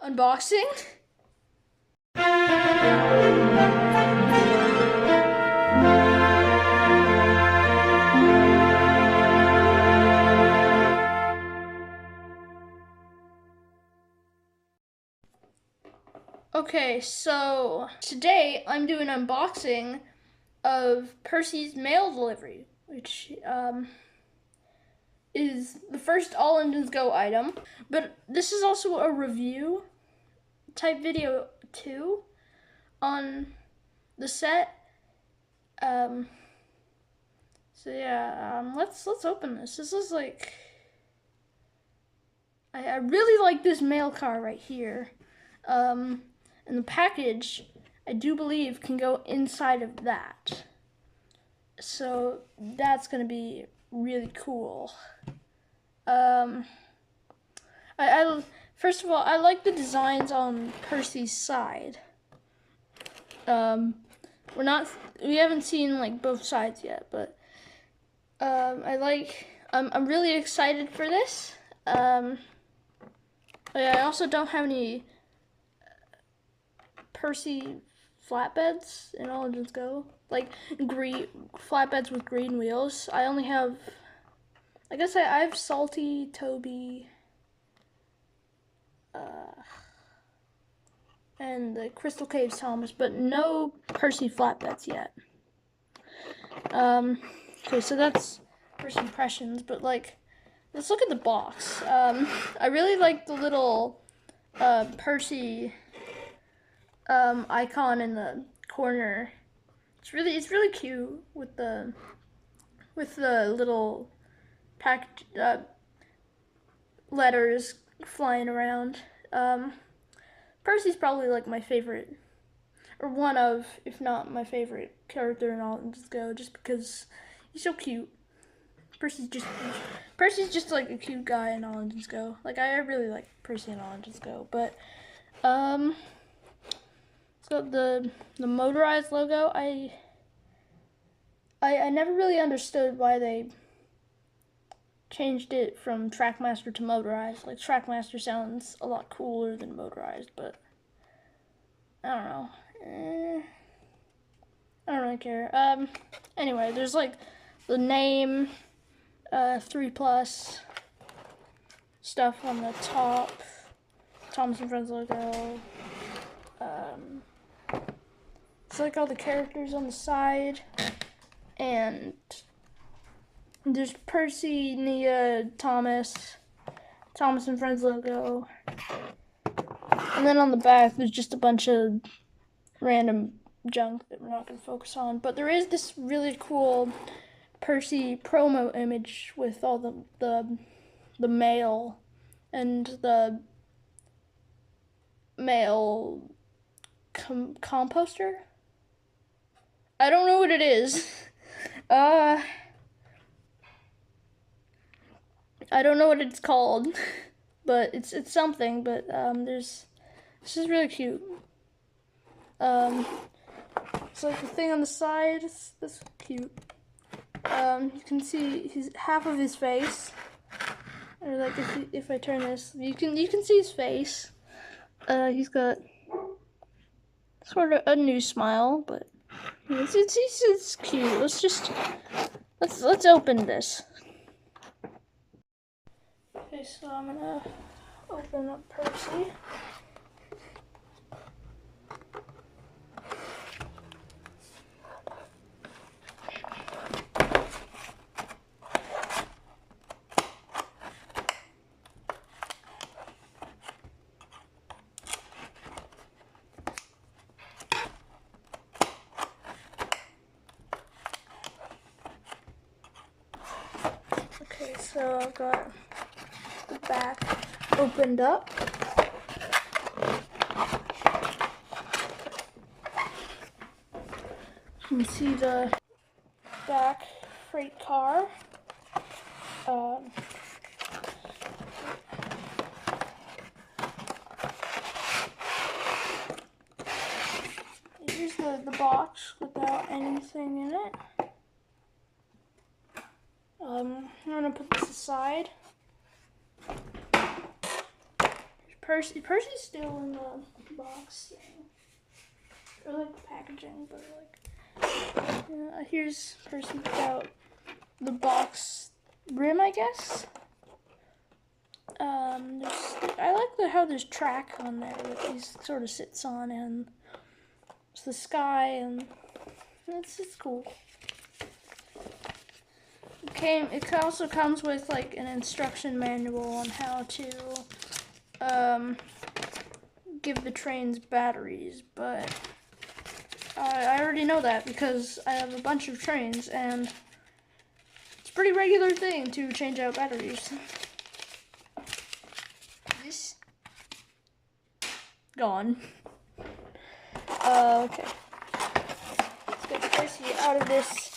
Unboxing? Okay, so today I'm doing an unboxing of Percy's Mail Delivery, which is the first All Engines Go item. But this is also a review type video too on the set. So yeah, let's open this. This is like, I really like this mail car right here. And the package, I do believe, can go inside of that. So that's gonna be really cool. First of all, I like the designs on Percy's side. We haven't seen like both sides yet, but I'm really excited for this. I also don't have any Percy flatbeds in All Engines Go, like green flatbeds with green wheels. I only have, I guess I have Salty, Toby, and the Crystal Caves Thomas, but no Percy flatbeds yet. Okay, so that's first impressions, but like, let's look at the box. I really like the little Percy icon in the corner. It's really cute with the little letters flying around. Percy's probably like my favorite, or one of, if not my favorite character in All Engines Go, just because he's so cute. Percy's just like a cute guy in All Engines Go. Like, I really like Percy in All Engines Go, but it's got the motorized logo. I never really understood why they changed it from Trackmaster to motorized. Like, Trackmaster sounds a lot cooler than motorized, but I don't know. I don't really care. Anyway, there's like the name, 3+ stuff on the top, Thomas and Friends logo. It's like all the characters on the side, and there's Percy, Nia, Thomas and Friends logo. And then on the back, there's just a bunch of random junk that we're not going to focus on. But there is this really cool Percy promo image with all the mail and the mail composter. I don't know what it is. I don't know what it's called, but it's something. But this is really cute. It's like the thing on the side. That's cute. You can see half of his face, or like if I turn this, you can see his face. He's got sort of a new smile, but it's cute. Let's open this. Okay, so I'm gonna open up Percy. Okay, so I've got the back opened up. You can see the back freight car. Here's the box without anything in it. I'm gonna put this aside. Percy's still in the box thing. Or like the packaging, but like here's Percy without the box rim, I guess. I like how there's track on there that he sort of sits on, and it's the sky, and it's cool. It also comes with like an instruction manual on how to give the trains batteries, but I already know that because I have a bunch of trains, and it's a pretty regular thing to change out batteries. This gone. Okay. Let's get Percy out of this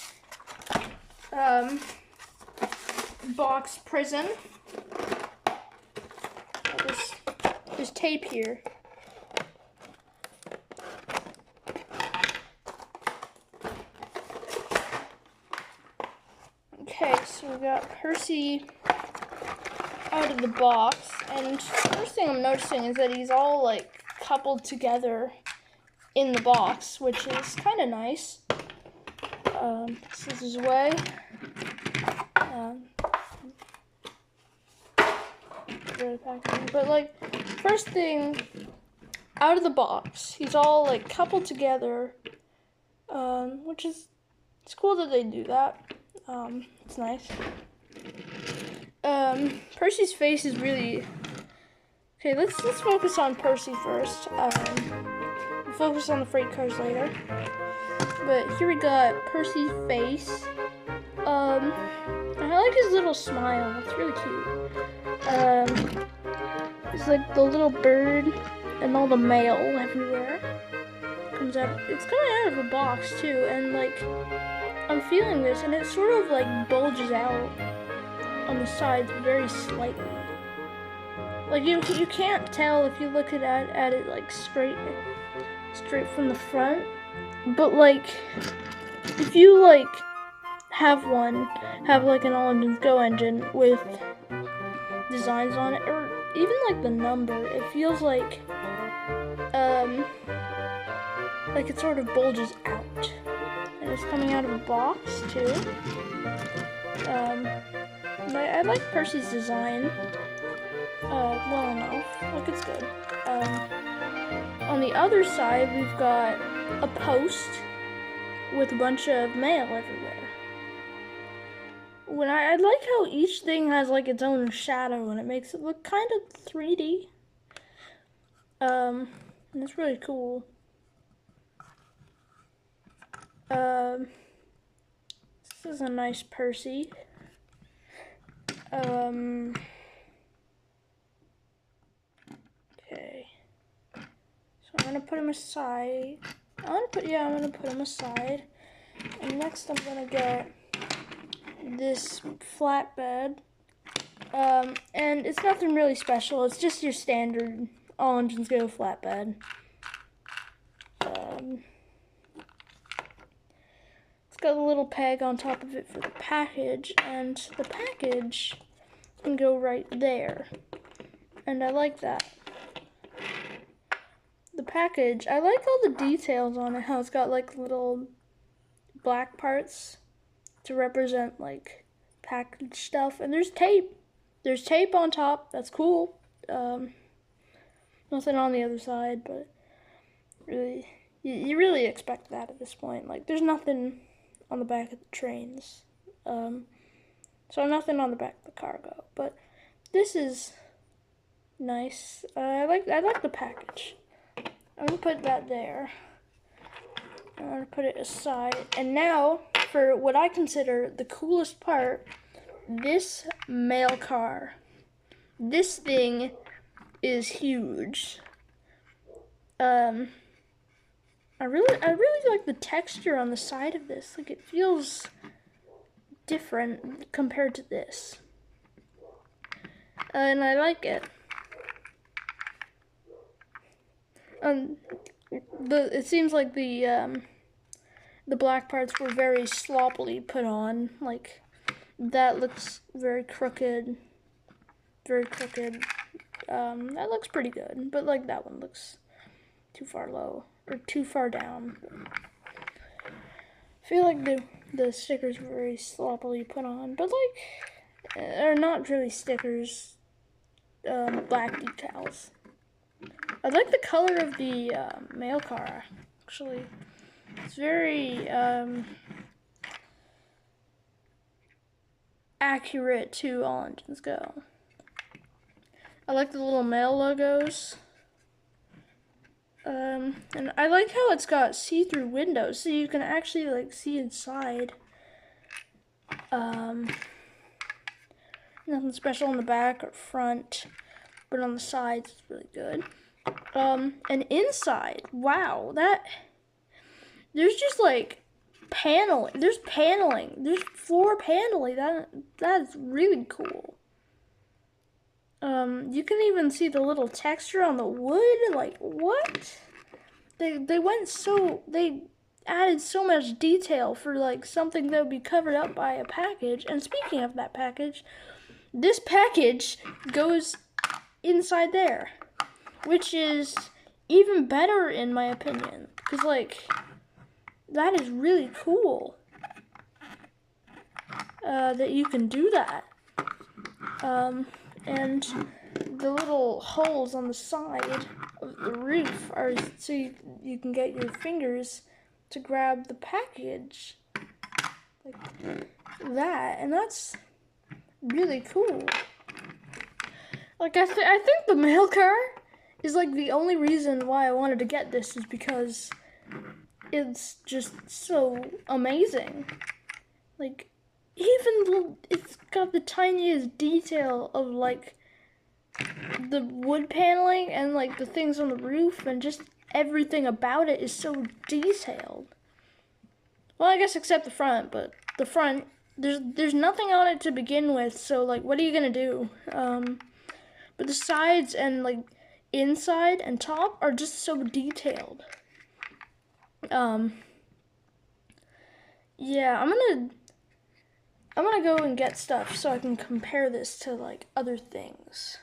box prison. There's tape here. Okay, so we got Percy out of the box, and first thing I'm noticing is that he's all like coupled together in the box, which is kind of nice. This is his way. But like, first thing out of the box, he's all like coupled together, which is, it's cool that they do that. It's nice. Percy's face is really okay. Let's focus on Percy first. We'll focus on the freight cars later. But here we got Percy's face. I like his little smile. It's really cute. It's like the little bird and all the mail everywhere. Comes out. It's coming out of a box too, and like I'm feeling this, and it sort of like bulges out on the sides very slightly. Like you can't tell if you look at it like straight from the front, but like if you like have like an all engines go engine with designs on it, or even like the number, it feels like it sort of bulges out, and it's coming out of a box too. I like Percy's design well enough. Like, it's good. On the other side, we've got a post with a bunch of mail everywhere. I like how each thing has like its own shadow, and it makes it look kind of 3D. And it's really cool. This is a nice Percy. Okay. So I'm gonna put him aside. I'm gonna put him aside. And next I'm gonna get this flatbed. And it's nothing really special. It's just your standard all engines go flatbed. It's got a little peg on top of it for the package, and the package can go right there. And I like that. The package, I like all the details on it, how it's got like little black parts to represent like package stuff, and there's tape. There's tape on top. That's cool. Nothing on the other side, but really, you really expect that at this point. Like, there's nothing on the back of the trains, so nothing on the back of the cargo. But this is nice. I like the package. I'm gonna put that there. I'm gonna put it aside, and now for what I consider the coolest part. This mail car. This thing is huge. I really like the texture on the side of this. Like, it feels different compared to this. And I like it. It seems like the black parts were very sloppily put on. Like, that looks very crooked. Very crooked. that looks pretty good, but like that one looks too far low or too far down. I feel like the stickers were very sloppily put on, but like they're not really stickers. Black decals. I like the color of the mail car. Actually, it's very accurate to All Engines Go. I like the little mail logos. And I like how it's got see-through windows, so you can actually like see inside. Nothing special on the back or front, but on the sides it's really good. And inside, wow, there's just like paneling. There's paneling. There's floor paneling. That's really cool. You can even see the little texture on the wood. Like, what? They added so much detail for like something that would be covered up by a package. And speaking of that package, this package goes inside there, which is even better in my opinion, because like that is really cool that you can do that. And the little holes on the side of the roof are so you can get your fingers to grab the package like that, and that's really cool. Like I think the mail car is like the only reason why I wanted to get this is because it's just so amazing. Like it's got the tiniest detail of like the wood paneling and like the things on the roof, and just everything about it is so detailed. Well, I guess except the front, but the front there's nothing on it to begin with, so like what are you gonna do? But the sides and like inside and top are just so detailed. Yeah, I'm gonna go and get stuff so I can compare this to like other things.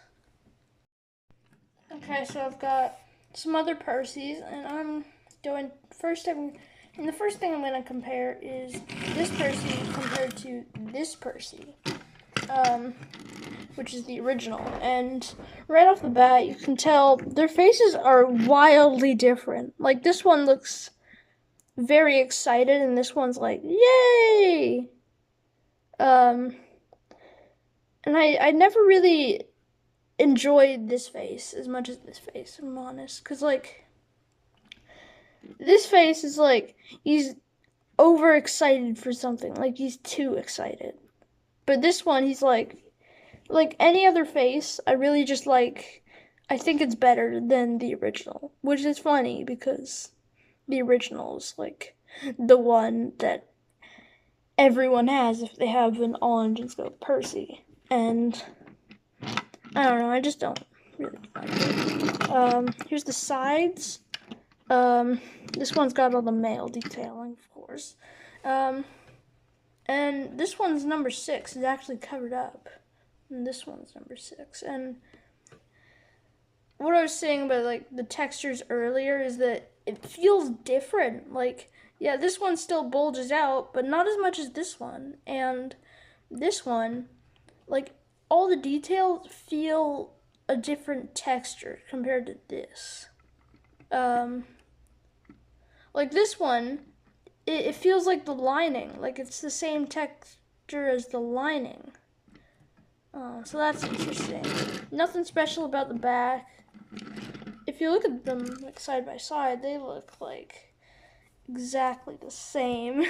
Okay, so I've got some other Percys, and I'm going first. And the first thing I'm gonna compare is this Percy compared to this Percy, which is the original. And right off the bat, you can tell their faces are wildly different. Like this one looks very excited, and this one's like, yay! And I never really enjoyed this face as much as this face, if I'm honest. Because, like, this face is like, he's overexcited for something. Like, he's too excited. But this one, he's like any other face, I really just like, I think it's better than the original. Which is funny, because the original is, like, the one that everyone has if they have an All Engines Go Percy. And I don't know, I just don't really like it. Here's the sides. This one's got all the mail detailing, of course. And this one's number 6. It's actually covered up. And this one's number 6. And what I was saying about like the textures earlier is that it feels different. Like, yeah, this one still bulges out, but not as much as this one. And this one, like, all the details feel a different texture compared to this. Like this one, it feels like the lining, like it's the same texture as the lining. So that's interesting. Nothing special about the back. If you look at them like side by side, they look like exactly the same.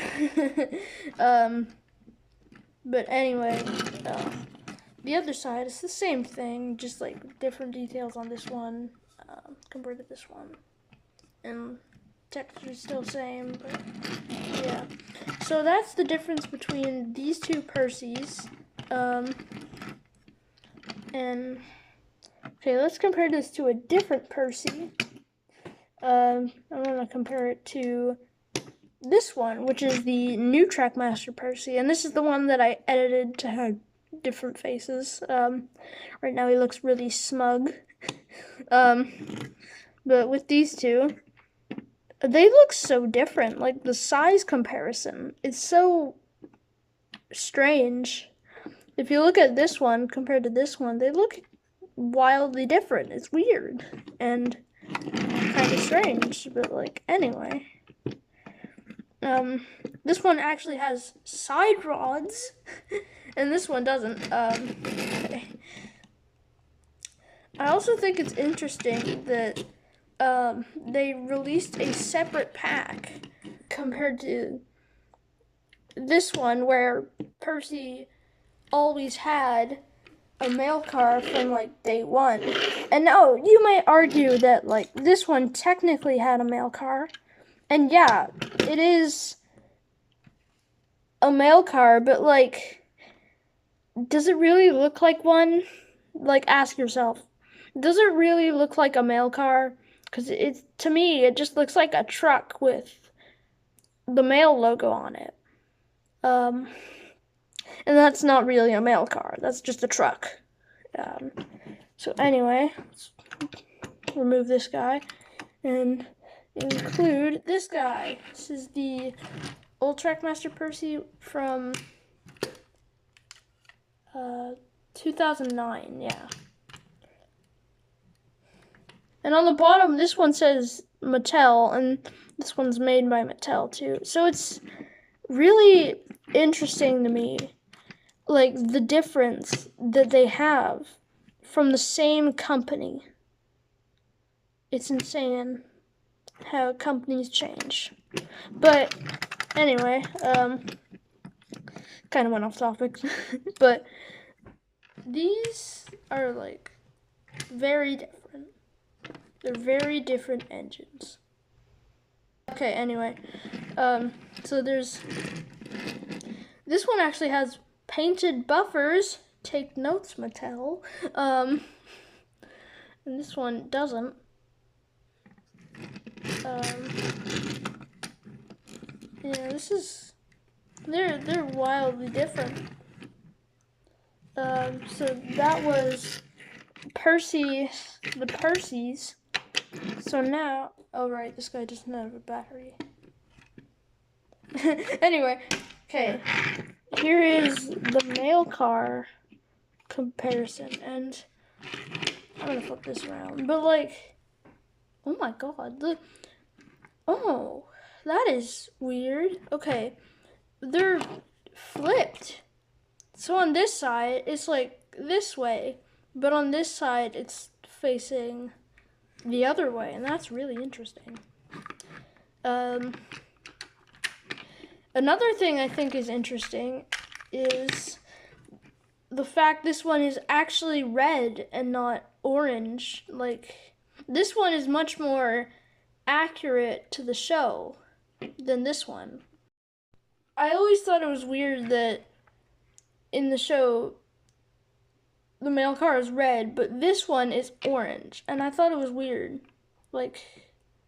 But anyway, the other side is the same thing, just like different details on this one compared to this one. And texture is still the same, but yeah. So that's the difference between these two Percys. And okay, let's compare this to a different Percy. I'm gonna compare it to this one, which is the new Trackmaster Percy, and this is the one that I edited to have different faces. Right now he looks really smug. But with these two, they look so different. Like the size comparison, it's so strange. If you look at this one compared to this one, they look wildly different. It's weird and kind of strange, but like anyway. This one actually has side rods, and this one doesn't. Okay. I also think it's interesting that they released a separate pack compared to this one, where Percy always had a mail car from like day one. And now you might argue that like this one technically had a mail car. And yeah, it is a mail car, but like, does it really look like one? Like, ask yourself, does it really look like a mail car? Because to me, it just looks like a truck with the mail logo on it. And that's not really a mail car. That's just a truck. So anyway, let's remove this guy and include this guy. This is the Old Trackmaster Percy from 2009, yeah. And on the bottom, this one says Mattel, and this one's made by Mattel too. So it's really interesting to me, like the difference that they have from the same company. It's insane how companies change. But anyway, kind of went off topic. But these are like very different. They're very different engines. Okay, anyway, so there's this one actually has painted buffers. Take notes, Mattel. And this one doesn't. Yeah, this is they're wildly different. So that was the Percys. So now, oh right, this guy doesn't have a battery. Anyway, okay, here is the mail car comparison, and I'm gonna flip this around, but like, oh my god, oh, that is weird. Okay, they're flipped. So on this side, it's like this way, but on this side, it's facing the other way, and that's really interesting. Another thing I think is interesting is the fact this one is actually red and not orange. Like, this one is much more accurate to the show than this one. I always thought it was weird that in the show the mail car is red, but this one is orange, and I thought it was weird. Like,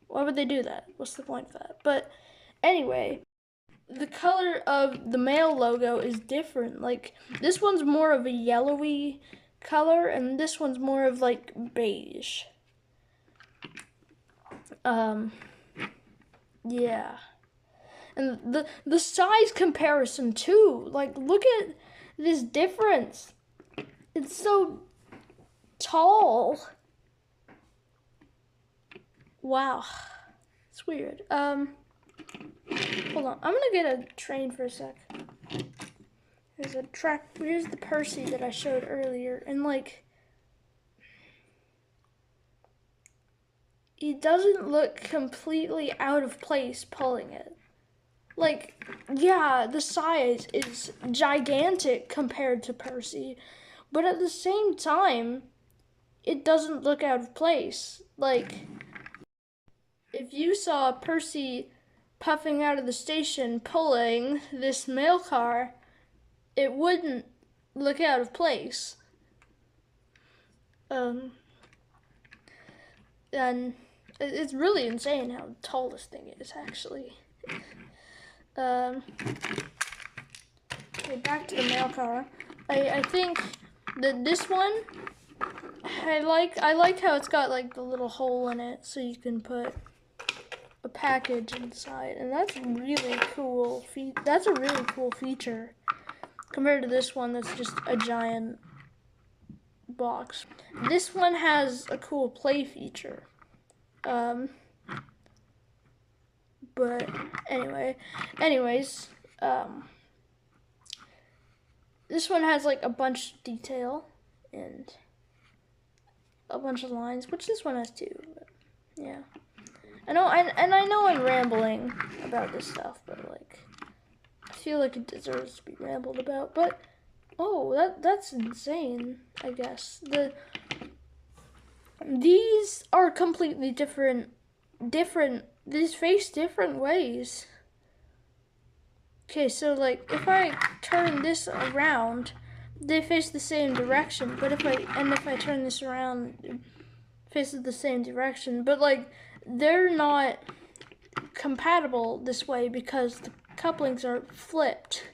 why would they do that? What's the point of that? But anyway, the color of the mail logo is different. Like, this one's more of a yellowy color, and this one's more of like beige. Yeah. And the size comparison too. Like, look at this difference. It's so tall. Wow. It's weird. Hold on. I'm gonna get a train for a sec. Here's the Percy that I showed earlier, and like, he doesn't look completely out of place pulling it. Like, yeah, the size is gigantic compared to Percy, but at the same time, it doesn't look out of place. Like, if you saw Percy puffing out of the station pulling this mail car, it wouldn't look out of place. And it's really insane how tall this thing is, actually. Okay, back to the mail car. I think that this one, I like how it's got like the little hole in it so you can put a package inside, and that's really cool. That's a really cool feature compared to this one that's just a giant box. This one has a cool play feature. But anyways, this one has like a bunch of detail and a bunch of lines, which this one has too. But yeah, I know, I know I'm rambling about this stuff, but like, I feel like it deserves to be rambled about. But oh, that's insane. I guess these are completely different. These face different ways. Okay, so like if I turn this around, they face the same direction. But if I turn this around, it faces the same direction. But like they're not compatible this way because the couplings are flipped.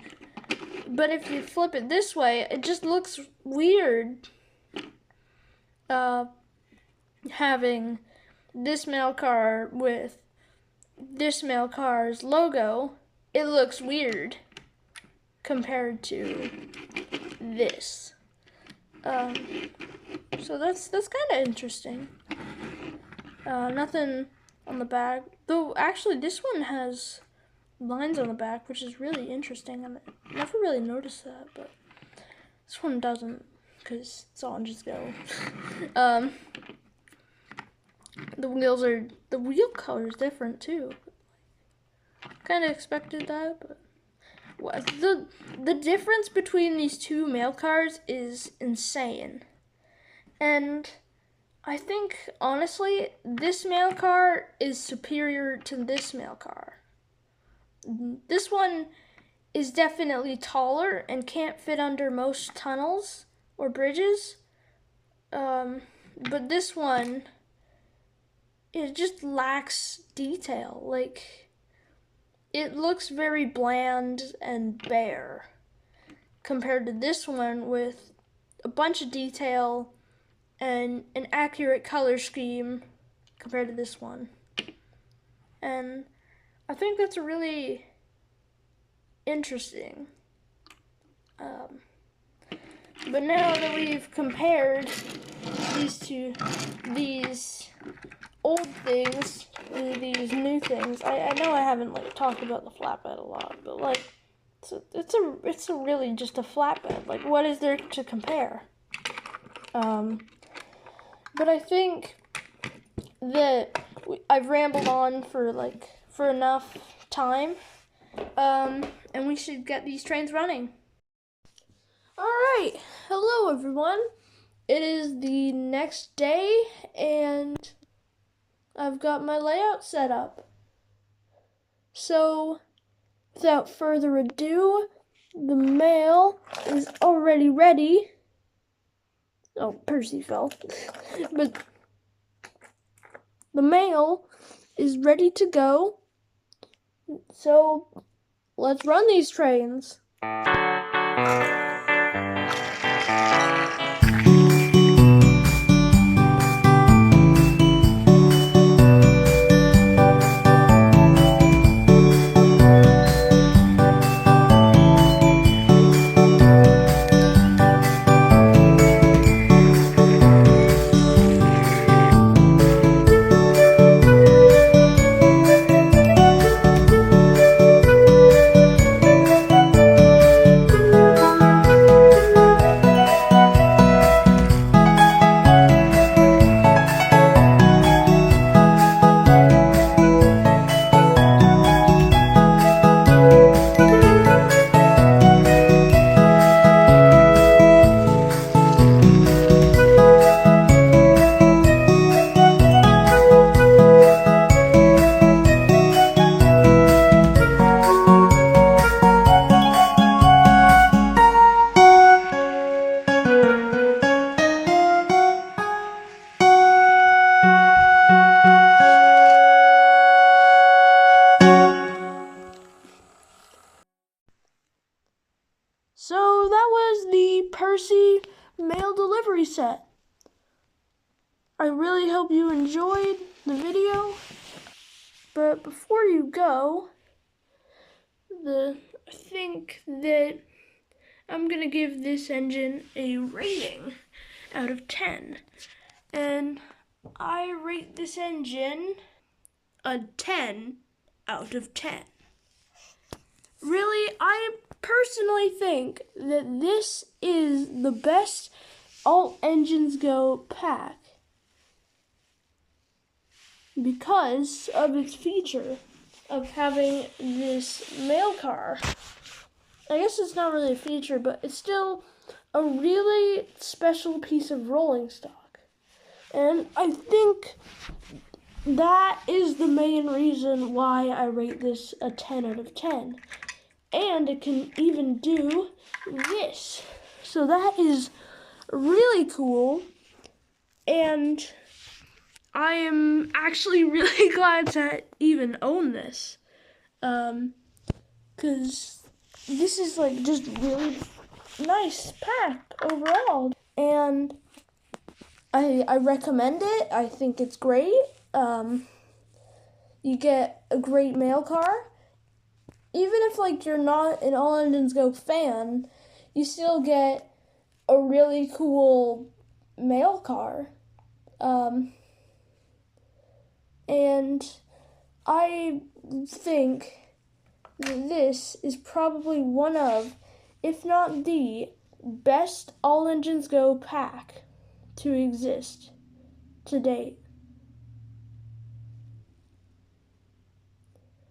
But if you flip it this way, it just looks weird. Having this mail car with this mail car's logo, it looks weird compared to this. So that's kind of interesting. Nothing on the back, though. Actually, this one has lines on the back, which is really interesting. I never really noticed that, but this one doesn't, because it's all just go. The wheel color is different too. Kind of expected that, but the difference between these two mail cars is insane. And I think honestly, this mail car is superior to this mail car. This one is definitely taller and can't fit under most tunnels or bridges. But this one, it just lacks detail. Like, it looks very bland and bare compared to this one with a bunch of detail and an accurate color scheme compared to this one. And I think that's really interesting. But now that we've compared these old things with these new things, I know I haven't like talked about the flatbed a lot, but like it's a really just a flatbed. Like, what is there to compare? But I think that I've rambled on for enough time, and we should get these trains running. All right, hello everyone. It is the next day, and I've got my layout set up. So, without further ado, the mail is already ready. Oh, Percy fell. But the mail is ready to go. So, let's run these trains. fully set. I really hope you enjoyed the video, but before you go, I think that I'm gonna give this engine a rating out of 10. And I rate this engine a 10 out of 10. Really, I personally think that this is the best All Engines Go pack because of its feature of having this mail car. I guess it's not really a feature, but it's still a really special piece of rolling stock. And I think that is the main reason why I rate this a 10 out of 10. And it can even do this. So that is really cool. And I am actually really glad to even own this. Because this is like just really nice pack overall. And I recommend it. I think it's great. You get a great mail car. Even if like you're not an All Engines Go fan, you still get a really cool mail car. And I think that this is probably one of, if not the best All Engines Go pack to exist to date.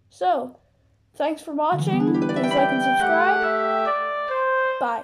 So, thanks for watching. Please like and subscribe. Bye.